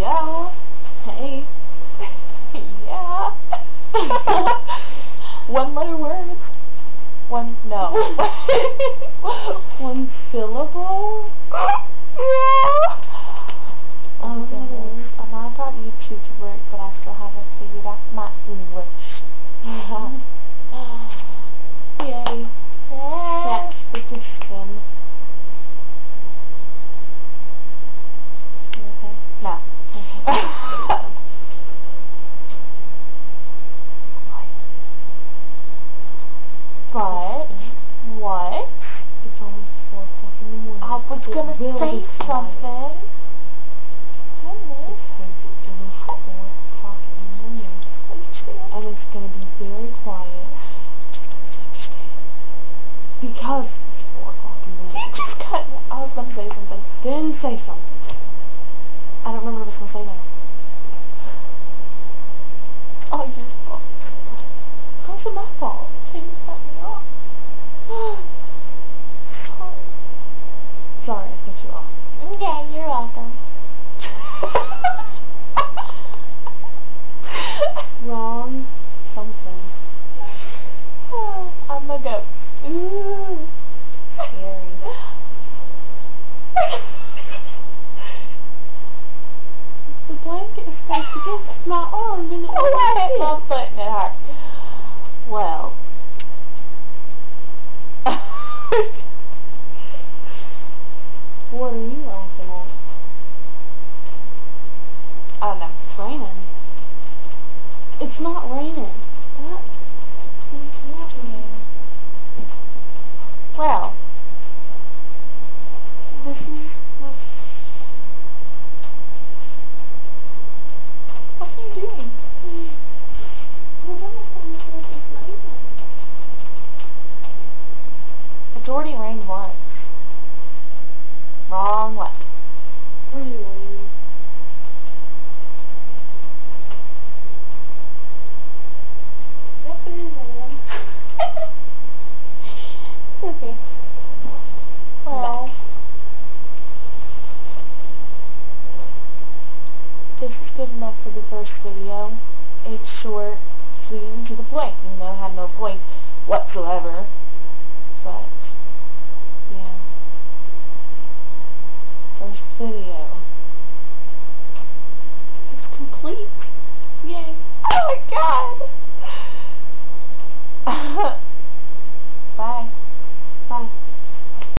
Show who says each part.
Speaker 1: Yo.
Speaker 2: Hey.
Speaker 1: Yeah. One letter word. No.
Speaker 2: One syllable?
Speaker 1: Yeah.
Speaker 2: Oh, goodness.
Speaker 1: I know I got YouTube to work, but I still haven't figured out my English.
Speaker 2: Yay.
Speaker 1: Yeah.
Speaker 2: That's the system. You okay?
Speaker 1: No.
Speaker 2: Okay.
Speaker 1: But, what?
Speaker 2: It's almost 4 o'clock in the morning.
Speaker 1: I was gonna say something.
Speaker 2: Because it's almost 4 o'clock in the morning. And it's gonna be very quiet. Because it's 4 o'clock in the morning.
Speaker 1: I was gonna say something.
Speaker 2: Then say something.
Speaker 1: I don't remember what I was gonna say now. Oh, your fault. How's it my fault? You cut me off.
Speaker 2: Sorry, I cut you off.
Speaker 1: Yeah, you're welcome.
Speaker 2: Wrong something.
Speaker 1: I'm gonna go. Ooh.
Speaker 2: Scary. The blanket is placed against my arm and it
Speaker 1: I hit my foot and it hurt. Well.
Speaker 2: What are you laughing at?
Speaker 1: I don't know.
Speaker 2: It's raining. It's not raining. That is not raining.
Speaker 1: Well. This is what are you doing? It's already rained once. Wrong way.
Speaker 2: Okay.
Speaker 1: Well, this is good enough for the first video. It's short, sweet, and to the point. You know, had no point whatsoever. But